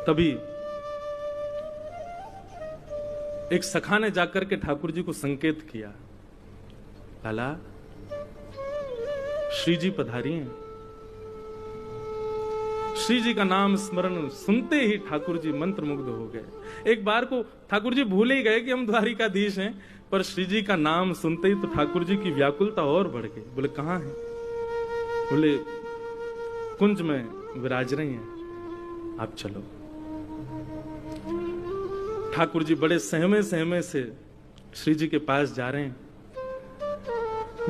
तभी एक सखा ने जाकर के ठाकुर जी को संकेत किया, लाला श्री जी पधारी हैं। श्री जी का नाम स्मरण सुनते ही ठाकुर जी मंत्रमुग्ध हो गए। एक बार को ठाकुर जी भूल ही गए कि हम द्वारिकाधीश हैं, पर श्री जी का नाम सुनते ही तो ठाकुर जी की व्याकुलता और बढ़ गई। बोले कहां हैं? बोले कुंज में विराज रही हैं, आप चलो। ठाकुर जी बड़े सहमे सहमे से श्री जी के पास जा रहे हैं।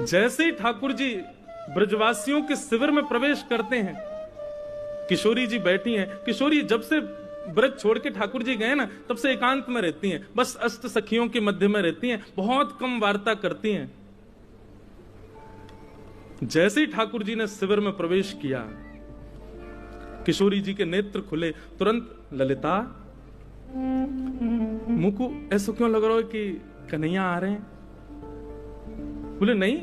जैसे ही ठाकुर जी ब्रजवासियों के शिविर में प्रवेश करते हैं, किशोरी जी बैठी हैं। किशोरी जब से ब्रज छोड़ के ठाकुर जी गए ना, तब से एकांत में रहती हैं, बस अष्ट सखियों के मध्य में रहती हैं, बहुत कम वार्ता करती हैं। जैसे ही ठाकुर जी ने शिविर में प्रवेश किया, किशोरी जी के नेत्र खुले। तुरंत ललिता, मुझको ऐसा क्यों लग रहा है कि कन्हैया आ रहे हैं? बोले नहीं,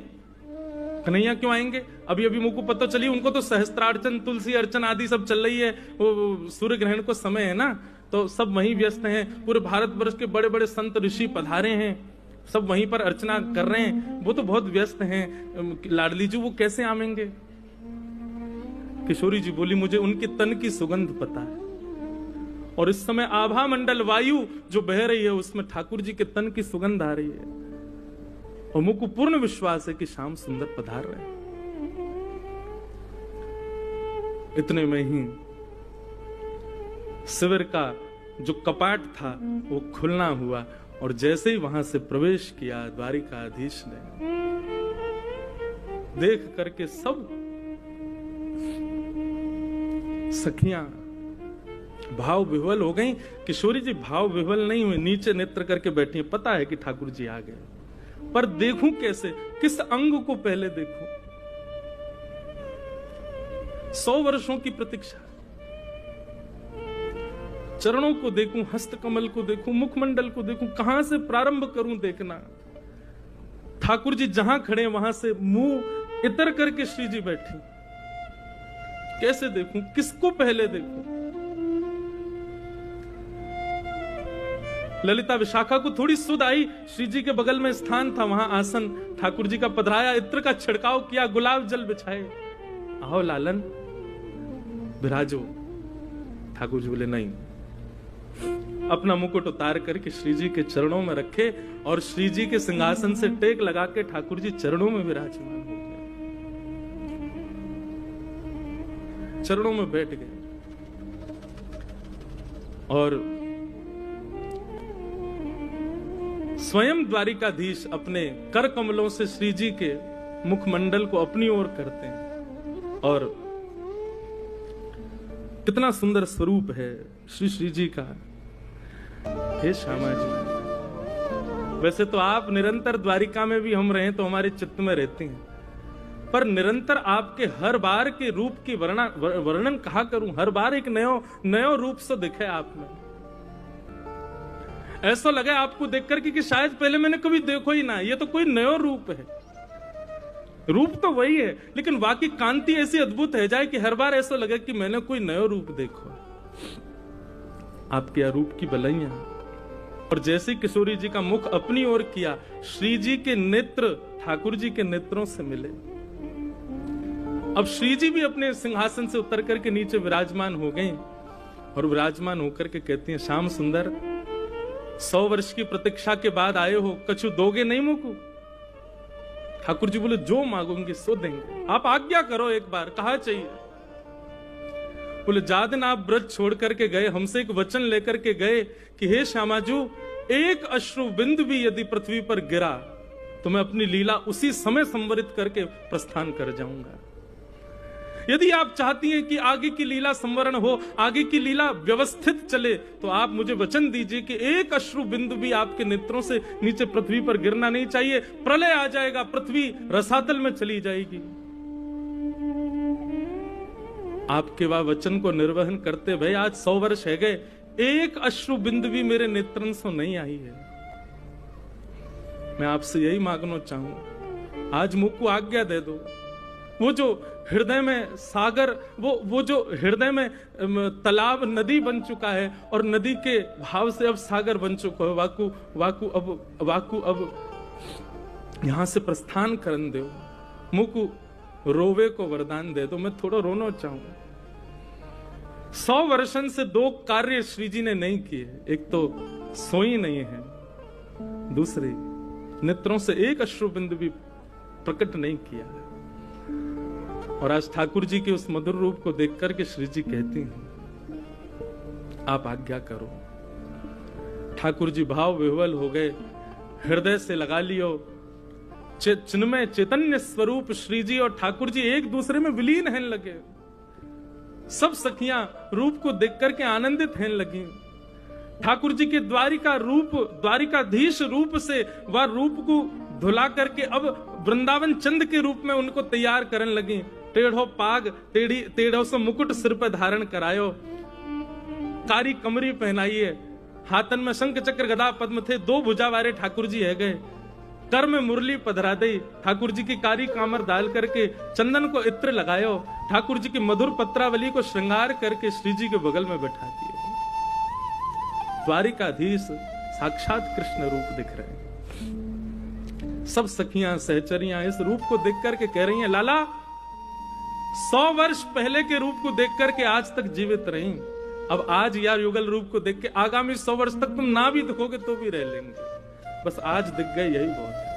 कन्हैया क्यों आएंगे? अभी अभी मुझको पता चली उनको तो सहस्त्रार्चन, तुलसी अर्चन आदि सब चल रही है। वो सूर्य ग्रहण को समय है ना, तो सब वहीं व्यस्त हैं। पूरे भारतवर्ष के बड़े बड़े संत ऋषि पधारे हैं, सब वहीं पर अर्चना कर रहे हैं। वो तो बहुत व्यस्त हैं, लाडली जी वो कैसे आवेंगे? किशोरी जी बोली, मुझे उनके तन की सुगंध पता है, और इस समय आभा मंडल वायु जो बह रही है उसमें ठाकुर जी के तन की सुगंध आ रही है, और मुझको पूर्ण विश्वास है कि श्याम सुंदर पधार रहे हैं। इतने में ही शिविर का जो कपाट था वो खुलना हुआ, और जैसे ही वहां से प्रवेश किया द्वारिकाधीश ने, देख करके सब सखियां भाव विह्वल हो गई। किशोरी जी भाव विह्वल नहीं हुई, नीचे नेत्र करके बैठी हैं। पता है कि ठाकुर जी आ गए, पर देखूं कैसे, किस अंग को पहले देखूं? 100 वर्षों की प्रतीक्षा। चरणों को देखूं, हस्तकमल को देखूं, मुखमंडल को देखूं, कहां से प्रारंभ करूं देखना? ठाकुर जी जहां खड़े वहां से मुंह इतर करके श्री जी बैठी। कैसे देखूं, किसको पहले देखूं? ललिता विशाखा को थोड़ी सुध आई। श्री जी के बगल में स्थान था, वहां आसन ठाकुर जी का पधराया, इत्र का छिड़काव किया, गुलाब जल बिछाए। आओ लालन विराजो। ठाकुर जी बोले नहीं। अपना मुकुट उतार करके श्री जी के चरणों में रखे, और श्री जी के सिंहासन से टेक लगा के ठाकुर जी चरणों में विराजमान हो गए, चरणों में बैठ गए। और स्वयं द्वारिकाधीश अपने कर कमलों से श्री जी के मुखमंडल को अपनी ओर करते हैं, और कितना सुंदर स्वरूप है श्री जी का। हे श्यामा जी, वैसे तो आप निरंतर द्वारिका में भी हम रहे तो हमारे चित्त में रहते हैं, पर निरंतर आपके हर बार के रूप की वर्णन कहा करूं? हर बार एक नयो रूप से दिखे आप में। ऐसा लगा आपको देखकर कि शायद पहले मैंने कभी देखो ही ना, ये तो कोई नया रूप है। रूप तो वही है, लेकिन वाकई कांति ऐसी अद्भुत है जाए कि हर बार ऐसा लगे कि मैंने कोई नया रूप देखो। आपके रूप की बलैया। और जैसे किशोरी जी का मुख अपनी ओर किया, श्री जी के नेत्र ठाकुर जी के नेत्रों से मिले। अब श्री जी भी अपने सिंहासन से उतर करके नीचे विराजमान हो गए, और विराजमान होकर के कहती हैं, श्याम सुंदर 100 वर्ष की प्रतीक्षा के बाद आए हो, कछु दोगे नहीं मुझको? ठाकुर जी बोले, जो मांगोगे सो देंगे, आप आज्ञा करो एक बार, कहा चाहिए? बोले, जा दिन आप ब्रज छोड़ करके गए, हमसे एक वचन लेकर के गए कि हे श्यामाजू, एक अश्रु बिंदु भी यदि पृथ्वी पर गिरा तो मैं अपनी लीला उसी समय संवरित करके प्रस्थान कर जाऊंगा। यदि आप चाहती हैं कि आगे की लीला संवरण हो, आगे की लीला व्यवस्थित चले, तो आप मुझे वचन दीजिए कि एक अश्रु बिंदु भी आपके नेत्रों से नीचे पृथ्वी पर गिरना नहीं चाहिए। प्रलय आ जाएगा, पृथ्वी रसातल में चली जाएगी। आपके वह वचन को निर्वहन करते भाई आज 100 वर्ष है गए, एक अश्रु बिंदु भी मेरे नेत्रन से नहीं आई है। मैं आपसे यही मांगना चाहूं, आज मुझको आज्ञा दे दो, वो जो हृदय में सागर, वो जो हृदय में तालाब नदी बन चुका है और नदी के भाव से अब सागर बन चुका है। वाकु अब यहां से प्रस्थान करन दो, मुकु रोवे को वरदान दे दो। मैं थोड़ा रोना चाहूंगा। 100 वर्षन से 2 कार्य श्री जी ने नहीं किए। एक तो सोई नहीं है, दूसरी नेत्रों से एक अश्रु बिंदु भी प्रकट नहीं किया है। और आज ठाकुर जी के उस मधुर रूप को देख करके श्री जी कहती हैं, आप आज्ञा करो। ठाकुर जी भाव विह्वल हो गए, हृदय से लगा लियो। चिन्मय चैतन्य स्वरूप श्री जी और ठाकुर जी एक दूसरे में विलीन हैं लगे। सब सखियां रूप को देख करके आनंदित हैं लगी। ठाकुर जी के द्वारिकाधीश रूप से वह रूप को धुला करके अब वृंदावन चंद के रूप में उनको तैयार करने लगी। टेढ़ो पाग टेढ़ो से मुकुट सिर पर धारण करायो, कारी कमरी पहनाइए, हाथन में शंख चक्र गदा पद्म थे, 2 भुजा वाले ठाकुर जी है गए। कर में मुरली पधरा दई, ठाकुर जी की कारी कामर डाल करके चंदन को इत्र लगायो, ठाकुर जी की मधुर पत्रावली को श्रृंगार करके श्री जी के बगल में बैठा दिए। द्वारिकाधीश साक्षात कृष्ण रूप दिख रहे हैं। सब सखियां सहचरियां इस रूप को देख करके कह रही हैं, लाला 100 वर्ष पहले के रूप को देख करके आज तक जीवित रही, अब आज यार युगल रूप को देख के आगामी 100 वर्ष तक तुम ना भी दिखोगे तो भी रह लेंगे, बस आज दिख गए यही बहुत है।